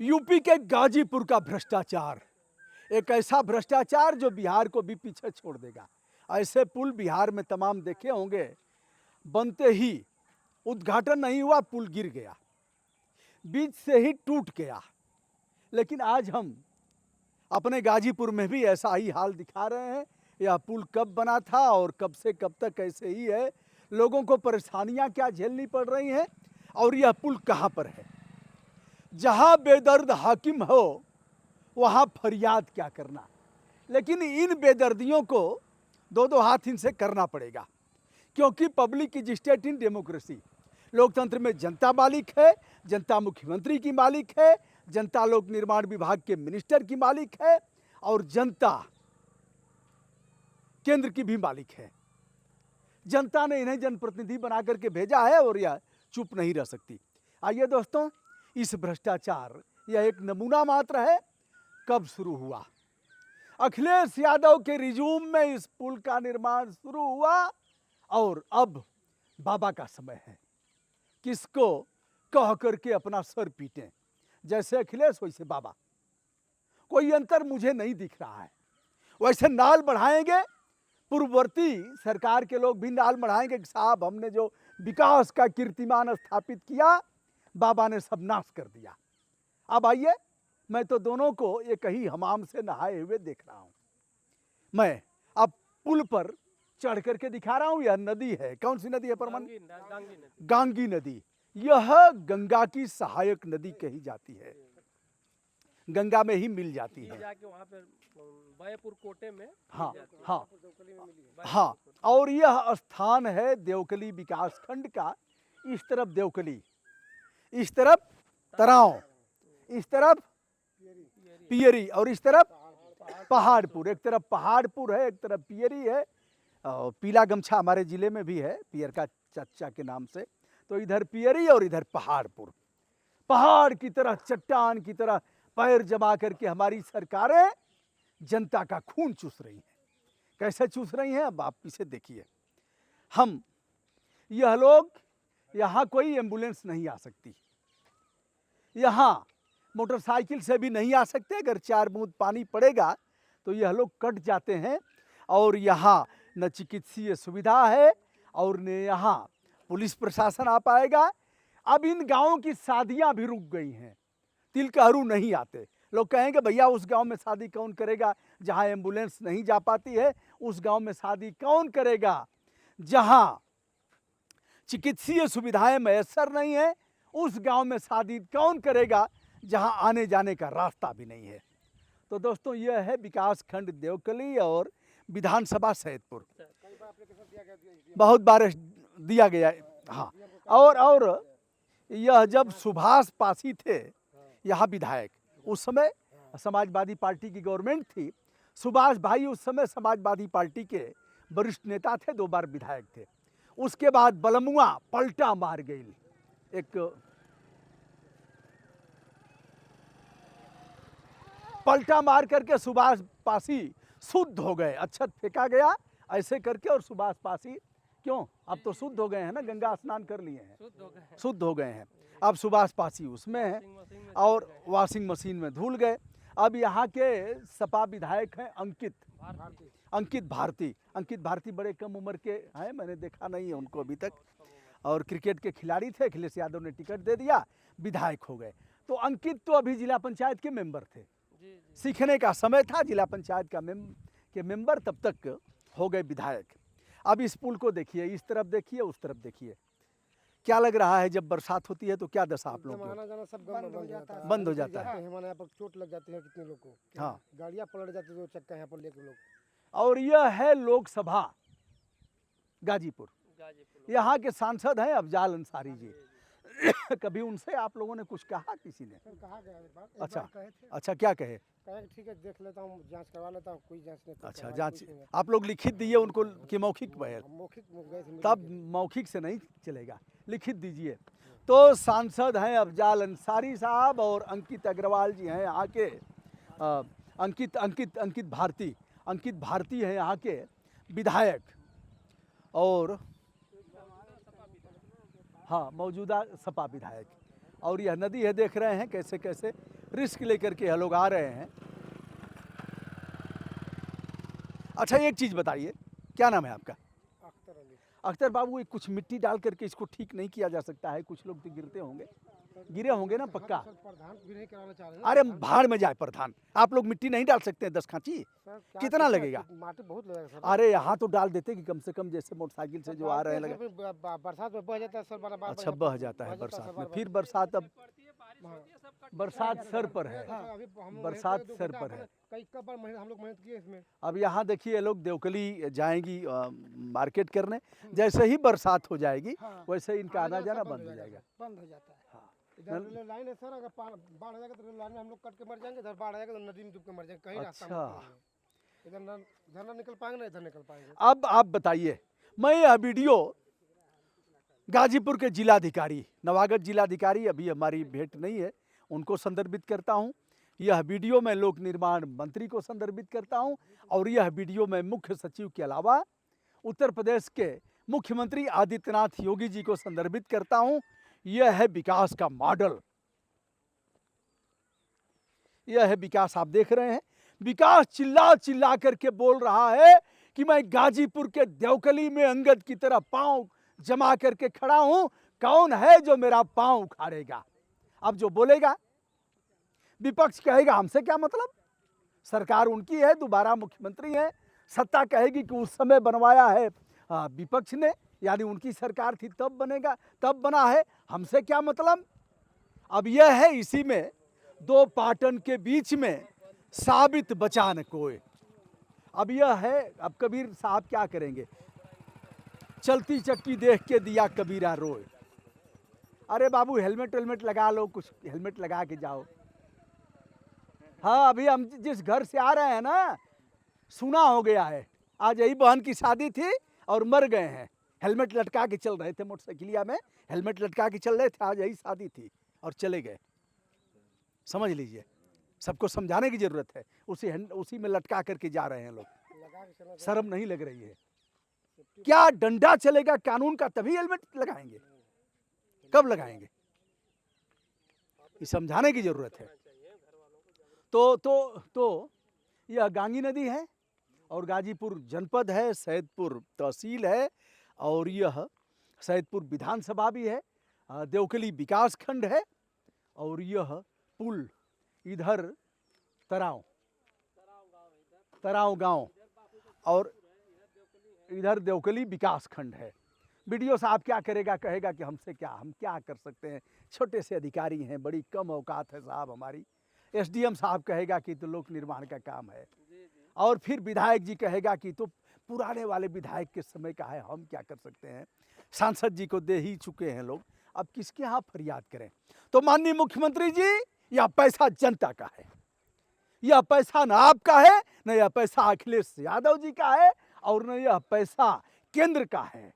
UP के गाजीपुर का भ्रष्टाचार, एक ऐसा भ्रष्टाचार जो बिहार को भी पीछे छोड़ देगा। ऐसे पुल बिहार में तमाम देखे होंगे, बनते ही उद्घाटन नहीं हुआ, पुल गिर गया, बीच से ही टूट गया। लेकिन आज हम अपने गाजीपुर में भी ऐसा ही हाल दिखा रहे हैं। यह पुल कब बना था और कब से कब तक ऐसे ही है, लोगों को परेशानियां क्या झेलनी पड़ रही हैं और यह पुल कहां पर है। जहां बेदर्द हाकिम हो वहां फरियाद क्या करना। लेकिन इन बेदर्दियों को दो दो हाथ इनसे करना पड़ेगा, क्योंकि public is state in democracy. लोकतंत्र में जनता मालिक है, जनता मुख्यमंत्री की मालिक है, जनता लोक निर्माण विभाग के मिनिस्टर की मालिक है और जनता केंद्र की भी मालिक है। जनता ने इन्हें जनप्रतिनिधि बना करके भेजा है और यह चुप नहीं रह सकती। आइए दोस्तों, इस भ्रष्टाचार यह एक नमूना मात्र है। कब शुरू हुआ? अखिलेश यादव के रिज्यूम में इस पुल का निर्माण शुरू हुआ और अब बाबा का समय है। किसको कह करके अपना सर पीटें, जैसे अखिलेश वैसे बाबा। कोई अंतर मुझे नहीं दिख रहा है। वैसे नाल बढ़ाएंगे, पूर्ववर्ती सरकार के लोग भी नाल बढ़ाएंगे कि साहब हमने जो विकास का कीर्तिमान स्थापित किया, बाबा ने सब नाश कर दिया। अब आइए, मैं तो दोनों को एक ही हमाम से नहाए हुए देख रहा हूं। मैं अब पुल पर चढ़ करके दिखा रहा हूं। यह नदी है, कौन सी नदी है परमान? गांगी नदी। यह गंगा की सहायक नदी कही जाती है, गंगा में ही मिल जाती है। जाके वहाँ पे बायापुर कोटे में हाँ हाँ हाँ। और यह स्थान है देवकली विकास खंड का। इस तरफ देवकली, इस तरफ तराव, इस तरफ पियरी और इस तरफ पहाड़पुर। एक तरफ पहाड़पुर है, एक तरफ पियरी है। पीला गमछा हमारे जिले में भी है, पियर का चच्चा के नाम से। तो इधर पियरी और इधर पहाड़पुर। पहाड़ की तरह, चट्टान की तरह पैर जमा करके हमारी सरकारें जनता का खून चूस रही हैं। कैसे चूस रही हैं अब आप पीछे देखिए। यह लोग, यहाँ कोई एम्बुलेंस नहीं आ सकती, यहाँ मोटरसाइकिल से भी नहीं आ सकते। अगर 4 बूंद पानी पड़ेगा तो यह लोग कट जाते हैं। और यहाँ न चिकित्सीय सुविधा है और न यहाँ पुलिस प्रशासन आ पाएगा। अब इन गांवों की शादियां भी रुक गई हैं, तिलकहरू नहीं आते। लोग कहेंगे भैया उस गांव में शादी कौन करेगा जहां एम्बुलेंस नहीं जा पाती है, उस गांव में शादी कौन करेगा जहां चिकित्सीय सुविधाएं मैसर नहीं है, उस गांव में शादी कौन करेगा जहां आने जाने का रास्ता भी नहीं है। तो दोस्तों, यह है विकास खंड देवकली और विधानसभा सैदपुर। बहुत बार दिया गया है। हाँ, और यह जब सुभाष पासी थे यहाँ विधायक, उस समय समाजवादी पार्टी की गवर्नमेंट थी। सुभाष भाई उस समय समाजवादी पार्टी के वरिष्ठ नेता थे, 2 बार विधायक थे। उसके बाद बलमुआ पलटा मार गई, एक पलटा मार करके सुभाष पासी शुद्ध हो गए। अक्षत फेंका गया ऐसे करके और सुभाष पासी क्यों, अब तो शुद्ध हो गए हैं ना, गंगा स्नान कर लिए हैं, शुद्ध हो गए हैं। अब सुभाष पासी उसमें है और वॉशिंग मशीन में धुल गए। अब यहाँ के सपा विधायक हैं अंकित भारती। अंकित भारती बड़े कम उम्र के हैं, मैंने देखा नहीं है उनको अभी तक। और क्रिकेट के खिलाड़ी थे, अखिलेश यादव ने टिकट दे दिया, विधायक हो गए। तो अंकित तो अभी जिला पंचायत के मेंबर थे, सीखने का समय था जिला पंचायत का के मेंबर, तब तक हो गए विधायक। अब इस पुल को देखिए, इस तरफ देखिए, उस तरफ देखिए। क्या लग रहा है जब बरसात होती है तो क्या दशा आप लोगों आना जाना सब बंद हो जाता है। हमारे यहाँ पर चोट लग जाती है कितने लोग को। हाँ, गाड़ियाँ पलट जाती है, 2 चक्का यहाँ पर लेकर लोग। और यह है लोकसभा गाजीपुर। यहाँ के सांसद हैं अफजाल अंसारी जी। कभी उनसे आप लोगों ने कुछ कहा किसी ने? कहा गया एक बार, अच्छा, क्या कहे? कहे ठीक है देख लेता हूँ, जांच करवा लेता हूँ, कोई जांच नहीं। अच्छा, जांच आप लोग लिखित दिए उनको कि मौखिक बहर? मौखिक गए थे। तब मौखिक से नहीं चलेगा, लिखित दीजिए। तो सांसद हैं अफजाल अंसारी साहब और अंकित अग्रवाल जी हैं यहाँ के। अंकित भारती हैं यहाँ के विधायक और हाँ, मौजूदा सपा विधायक। और यह नदी है, देख रहे हैं कैसे कैसे रिस्क लेकर के यह लोग आ रहे हैं। अच्छा एक चीज़ बताइए, क्या नाम है आपका? अख्तर अली। अख्तर बाबू, ये कुछ मिट्टी डाल करके इसको ठीक नहीं किया जा सकता है? कुछ लोग तो गिरते होंगे, गिरे होंगे ना पक्का। सर प्रधान भी नहीं कराना चाह रहे हैं। अरे भाड़ में जाए प्रधान, आप लोग मिट्टी नहीं डाल सकते हैं 10 खांची? सर क्या कितना लगेगा? माटी बहुत लगेगा सर। अरे यहाँ तो डाल देते कि कम से कम, जैसे मोटरसाइकिल से जो आ रहे हैं लगे। बरसात में बह जाता है सर, बार अच्छा बह जाता है बरसात में, फिर बरसात, अब बरसात सर पर है, बरसात सर पर है। कई कब बार हम लोग मेहनत किए इसमें। अब यहाँ देखिए लोग देवकली जाएंगी मार्केट करने, जैसे ही बरसात हो जाएगी हाँ। वैसे इनका आना जाना बंद हो जाएगा। बंद हो जाता है। हाँ। इधर रेल लाइन है सर, अगर बाढ़ आ जाएगा तो रेल लाइन में हम लोग कट के मर जाएंगे, इधर बाढ़ आएगा तो नदी में डूब के मर जाएंगे, कहीं रास्ता अच्छा। इधर ना निकल पाएंगे ना इधर निकल पाएंगे। अब आप बताइए, मैं यह वीडियो गाजीपुर के जिलाधिकारी, नवागत जिलाधिकारी, अभी हमारी भेंट नहीं है, उनको संदर्भित करता हूं। यह वीडियो मैं लोक निर्माण मंत्री को संदर्भित करता हूं, और यह वीडियो मैं मुख्य सचिव के अलावा उत्तर प्रदेश के मुख्यमंत्री आदित्यनाथ योगी जी को संदर्भित करता हूं। यह है विकास का मॉडल, यह है विकास। आप देख रहे हैं विकास चिल्ला चिल्ला करके बोल रहा है कि मैं गाजीपुर के देवकली में अंगद की तरह पांव जमा करके खड़ा हूं, कौन है जो मेरा पांव उखाड़ेगा? अब जो बोलेगा विपक्ष कहेगा हमसे क्या मतलब, सरकार उनकी है, दोबारा मुख्यमंत्री है, सत्ता कहेगी कि उस समय बनवाया है विपक्ष ने, यानी उनकी सरकार थी तब बनेगा, तब बना है, हमसे क्या मतलब। अब यह है इसी में दो पाटन के बीच में साबित बचा न कोई। अब यह है, अब कबीर साहब क्या करेंगे, चलती चक्की देख के दिया कबीरा रोए। अरे बाबू हेलमेट वेलमेट लगा लो, कुछ हेलमेट लगा के जाओ। हाँ अभी हम जिस घर से आ रहे हैं ना, सुना हो गया है, आज यही बहन की शादी थी और मर गए हैं, हेलमेट लटका के चल रहे थे, मोटरसाइकिलिया में हेलमेट लटका के चल रहे थे, आज यही शादी थी और चले गए। समझ लीजिए, सबको समझाने की जरूरत है, उसी में लटका करके जा रहे हैं लोग। शर्म नहीं लग रही है क्या? डंडा चलेगा कानून का तभी हेलमेट लगाएंगे, कब लगाएंगे? ये समझाने की जरूरत है। तो यह गांगी नदी है और गाजीपुर जनपद है, सैदपुर तहसील है, और यह सैदपुर विधानसभा भी है, देवकली विकास खंड है, और यह पुल इधर तराव गांव और इधर देवकली विकास खंड है। वीडियो साहब क्या करेगा, कहेगा कि हमसे क्या, हम क्या कर सकते हैं, छोटे से अधिकारी हैं, बड़ी कम औकात है साहब हमारी। एसडीएम साहब कहेगा कि तो लोक निर्माण का काम है, और फिर विधायक जी कहेगा कि तो पुराने वाले विधायक के समय का है, हम क्या कर सकते हैं, सांसद जी को दे ही चुके हैं लोग, अब किसके यहाँ फरियाद करें। तो माननीय मुख्यमंत्री जी, यह पैसा जनता का है, यह पैसा न आपका है, न यह पैसा अखिलेश यादव जी का है, और न यह पैसा केंद्र का है,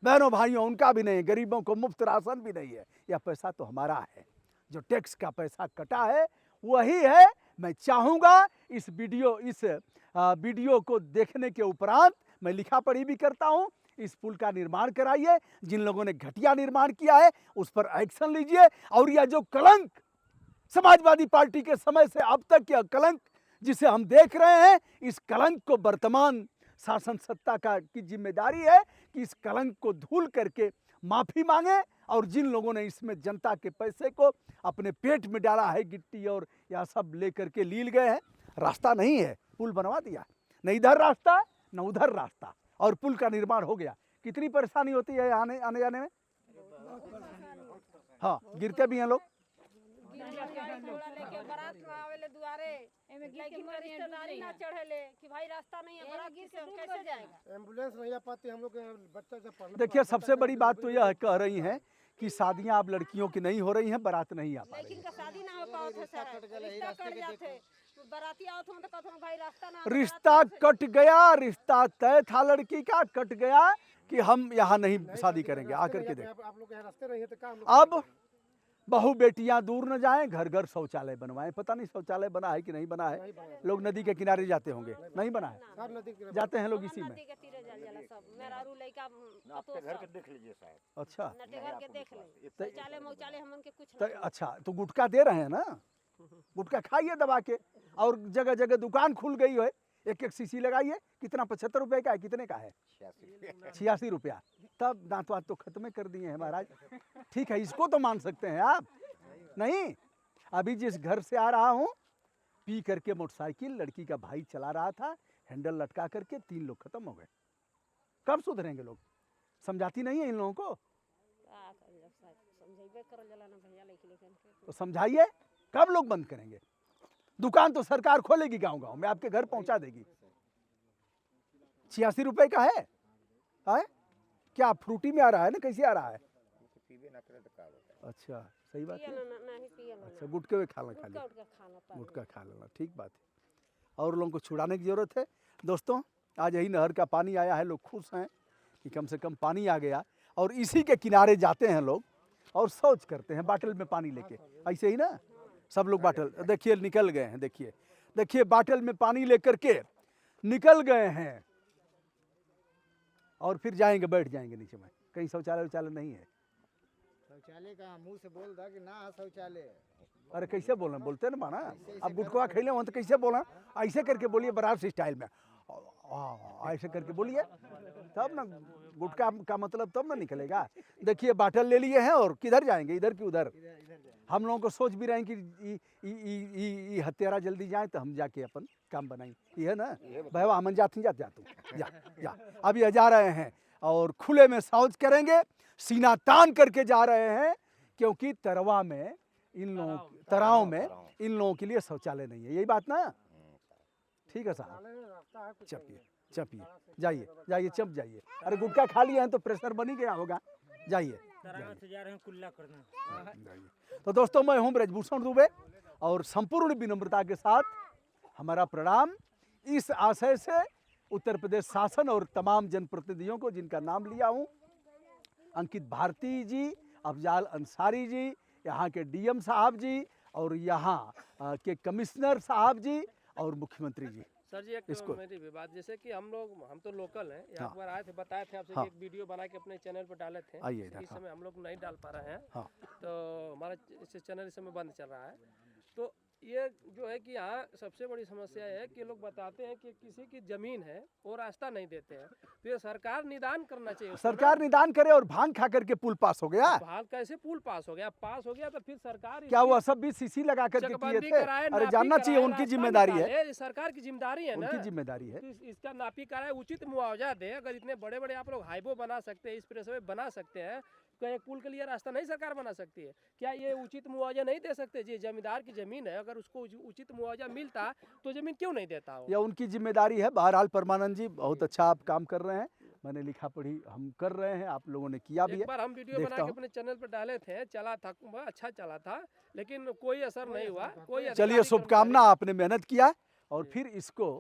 बहनों भाइयों उनका भी नहीं, गरीबों को मुफ्त राशन भी नहीं है, यह पैसा तो हमारा है, जो टैक्स का पैसा कटा है वही है। मैं चाहूँगा इस वीडियो को देखने के उपरांत, मैं लिखा पढ़ी भी करता हूँ, इस पुल का निर्माण कराइए, जिन लोगों ने घटिया निर्माण किया है उस पर एक्शन लीजिए, और यह जो कलंक समाजवादी पार्टी के समय से अब तक यह कलंक जिसे हम देख रहे हैं, इस कलंक को वर्तमान शासन सत्ता की जिम्मेदारी है कि इस कलंक को धूल करके माफी मांगे, और जिन लोगों ने इसमें जनता के पैसे को अपने पेट में डाला है, गिट्टी और यह सब लेकर के लील गए हैं, रास्ता नहीं है, पुल बनवा दिया, न इधर रास्ता न उधर रास्ता, और पुल का निर्माण हो गया। कितनी परेशानी होती है आने जाने में? हाँ गिरते भी हैं लोग, एम्बुलेंस नहीं आ पाती, हम लोग बच्चा जब पढ़ने। देखिए सबसे बड़ी बात तो यह कह रही हैं कि शादियां अब लड़कियों की नहीं हो रही हैं, बारात नहीं आ पा रही है। शादी ना हो पाओ थे सर, रिश्ता कट जाते, बाराती आओ तो कहते भाई रास्ता ना, रिश्ता कट गया, रिश्ता तय था लड़की का, कट गया कि हम यहाँ नहीं शादी करेंगे, आकर के देख। आप लोग के यहाँ रास्ते नहीं है तो काम। अब बहू बेटियां दूर न जाएं, घर घर शौचालय बनवाएं। पता नहीं शौचालय बना है कि नहीं बना है, लोग नदी के किनारे जाते होंगे, नहीं बना है, सब नदी के जाते हैं लोग इसी में। नदी के तीरे जल जला सब मेहरारू लइका आपके घर के देख लीजिए साहब। अच्छा नटे घर के देख ले शौचालय मौचालय हमन के कुछ तो नहीं अच्छा, तो गुटखा दे रहे हैं ना, गुटखा खाइए दबा के, और जगह जगह दुकान खुल गई है, एक एक शीशी लगाइए। कितना 75 रुपए का है, कितने का है? 86 रुपया। तब दांत वात तो खत्म कर दिए हैं महाराज। ठीक है, इसको तो मान सकते हैं आप। नहीं, अभी जिस घर से आ रहा हूँ, पी करके मोटरसाइकिल लड़की का भाई चला रहा था, हैंडल लटका करके 3 लोग खत्म हो गए। कब सुधरेंगे लोग? समझाती नहीं है इन लोगों को, का करिए साहब समझाइबे करल जला ना भैया लेकिन तो समझाइए। कब लोग बंद करेंगे? दुकान तो सरकार खोलेगी गांव गांव में, आपके घर पहुंचा देगी। 86 रुपए का है? क्या फ्रूटी में आ रहा है ना, कैसे आ रहा है? अच्छा, सही बात है। नहीं पिए अच्छा, गुटके में खाना खा लिया, खाना गुटखा खा लेना, ठीक बात है। और लोगों को छुड़ाने की जरूरत है। दोस्तों, आज यही नहर का पानी आया है, लोग खुश हैं कि कम से कम पानी आ गया, और इसी के किनारे जाते हैं लोग और शौच करते हैं बाटल में पानी लेके। ऐसे ही ना सब लोग बाटल, देखिए निकल गए हैं, देखिए देखिए बाटल में पानी लेकर के निकल गए हैं, और फिर जाएंगे, बैठ जाएंगे नीचे में। कहीं शौचालय उचालय नहीं है। शौचालय का मुंह से बोल दा कि ना शौचालय। अरे कैसे बोलना, बोलते हैं ना माना। अब गुटखा खेले हो तो कैसे बोलना? ऐसे करके बोलिए, बनारस स्टाइल में ऐसे करके बोलिए, तब ना गुटखा का मतलब तब ना निकलेगा। देखिए बाटल ले लिए हैं और किधर जाएंगे, इधर की उधर। हम लोगों को सोच भी रहे हैं कि हत्यारा जल्दी जाए तो हम जाके अपन काम बनाएं, ये है ना भाई। हमन जाते जा जा अब ये जा रहे हैं और खुले में शौच करेंगे, सीना तान करके जा रहे हैं, क्योंकि तरवा में इन लोगों, तराव में इन लोगों के लिए शौचालय नहीं है। यही बात ना? ठीक है साहब, चपिए चपिए, जाइए जाइए, चप जाइए। अरे गुटखा खा लिए हैं तो प्रेशर बन ही गया होगा, जाइए। से जा रहे हैं कुल्ला करना। तो दोस्तों, मैं हूं ब्रजभूषण दुबे, और संपूर्ण विनम्रता के साथ हमारा प्रणाम इस आशय से उत्तर प्रदेश शासन और तमाम जनप्रतिनिधियों को, जिनका नाम लिया हूं, अंकित भारती जी, अफजाल अंसारी जी, यहाँ के डीएम साहब जी, और यहाँ के कमिश्नर साहब जी, और मुख्यमंत्री जी। सर जी, एक इसको- मेरी भी बात, जैसे कि हम तो लोकल हैं, यहाँ हाँ। पर आए थे, बताए थे आपसे हाँ। कि एक वीडियो बना के अपने चैनल पर डाले थे। आइए इधर, इस हाँ। समय हम लोग नहीं डाल पा रहे हैं, हाँ। तो हमारा चैनल इस समय बंद चल रहा है। तो ये जो है कि यहाँ सबसे बड़ी समस्या है कि लोग बताते हैं कि किसी की जमीन है वो रास्ता नहीं देते हैं, तो ये सरकार निदान करना चाहिए उसको ना। सरकार निदान करे, और भांग खा करके पुल पास हो गया। हाल कैसे पुल पास हो गया तो फिर सरकार क्या इसकी वो सब भी सीसी लगा करके किए चकबंदी थे? कराए, अरे नापी जानना चाहिए, कराए, उनकी रास्ता जिम्मेदारी है, निकाले, ये सरकार की जिम्मेदारी है ना। उनकी जिम्मेदारी है। तो इसका नापी कराए, उचित मुआवजा दे। अगर इतने बड़े बड़े आप लोग हाईवे बना सकते हैं, एक्सप्रेसवे बना सकते हैं, तो एक पुल के लिए रास्ता नहीं सरकार बना सकती है? क्या ये उचित मुआवजा नहीं दे सकते? जी, जमींदार की जमीन है, अगर उसको उचित मुआवजा मिलता तो जमीन क्यों नहीं देता हो? यह उनकी जिम्मेदारी है। बहरहाल परमानंद जी, बहुत अच्छा आप काम कर रहे हैं, मैंने लिखा पढ़ी हम कर रहे हैं, आप लोगों ने किया भी एक है। बार हम वीडियो देखता बना के हूँ। अपने चैनल पर डाले थे, चला था, अच्छा चला था, लेकिन कोई असर नहीं हुआ। कोई चलिए, अधिकारी, शुभकामना, आपने मेहनत किया, और फिर इसको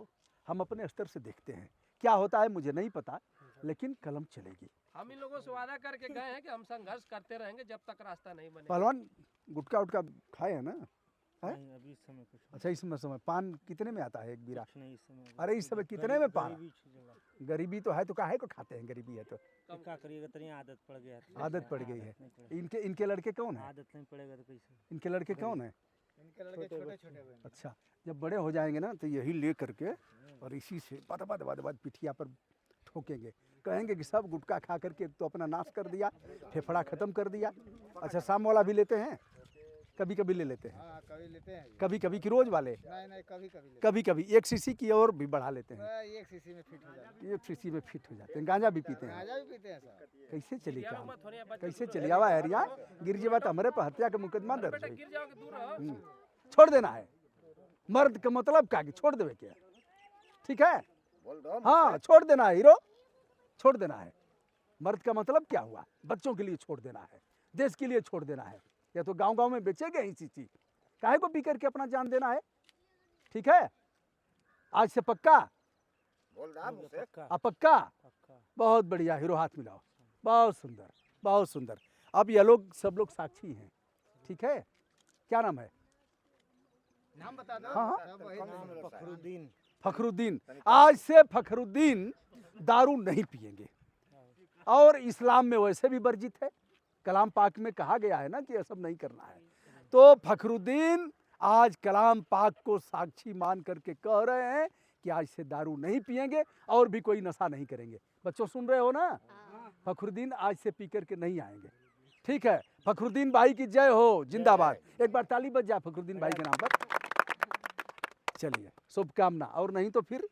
हम अपने स्तर से देखते हैं क्या होता है। मुझे नहीं पता, लेकिन कलम चलेगी। हम इन लोगों से वादा करके गए हैं कि हम संघर्ष करते रहेंगे जब तक रास्ता नहीं बनेगा। पहलवान, गुटखा उटका खाए है ना? है? नहीं, अभी इस समय कुछ अच्छा, इस समय पान कितने में आता है एक बीरा? नहीं, इस समय अरे इस समय कितने में पान? गरीबी चलेगा। गरीबी तो है, तो काहे को खाते हैं? गरीबी है तो क्या करिएगा, तनी आदत पड़ गया है। आदत पड़ गई है। नहीं पड़ेगा। इनके लड़के कौन है? आदत नहीं पड़ेगा तो कैसे? इनके लड़के कौन है? इनके लड़के छोटे छोटे हुए हैं। अच्छा, जब बड़े हो जाएंगे ना, तो यही ले करके और इसी से बाद पिठिया पर ठोकेंगे, कहेंगे कि सब गुटखा खा करके तो अपना नाश कर दिया, फेफड़ा खत्म कर दिया। अच्छा, शाम वाला भी लेते हैं? कभी कभी ले लेते हैं, हाँ, कभी लेते हैं। कभी कभी की रोज वाले, नहीं, कभी कभी लेते कभी कभी 1 सीसी की और भी बढ़ा लेते हैं। हैं। एक सीसी में फिट हो जाता है। 1 सीसी में फिट हो जाते हैं। गांजा भी पीते हैं। गांजा भी पीते हैं सर। कैसे चली काम? मत होने बच्चे कैसे चली आवा एरिया? गिर जेबा तो हमारे पर हत्या का मुकदमा दर्ज बेटा हुई। गिर जाओगे, दूर रहो। छोड़ देना है। मर्द का मतलब क्या कि छोड़ देवे क्या? ठीक है, हाँ, छोड़ देना है हीरो, छोड़ देना है। मर्द का मतलब क्या हुआ? बच्चों के लिए छोड़ देना है, देश के लिए छोड़ देना है। या तो गांव गांव में बेचेंगे ही चीज, काहे को पी करके अपना जान देना है? ठीक है, आज से पक्का? अब पक्का? बहुत बढ़िया, हीरो हाथ मिलाओ, बहुत सुंदर, बहुत सुंदर। अब ये लोग सब लोग साक्षी हैं, ठीक है, क्या नाम है? नाम बता दो। हाँ, हाँ। सब वही नाम। फखरुद्दीन। फखरुद्दीन। आज से फखरुद्दीन दारू नहीं पिएंगे और इस्लाम में वैसे भी वर्जित है, कलाम पाक में कहा गया है ना कि ये सब नहीं करना है। तो फखरुद्दीन आज कलाम पाक को साक्षी मान करके कह रहे हैं कि आज से दारू नहीं पिएंगे और भी कोई नशा नहीं करेंगे। बच्चों सुन रहे हो ना? फखरुद्दीन आज से पी करके नहीं आएंगे। ठीक है, फखरुद्दीन भाई की जय हो, जिंदाबाद। एक बार ताली बज जाए फखरुद्दीन भाई के नाम पर। चलिए, शुभकामना। और नहीं तो फिर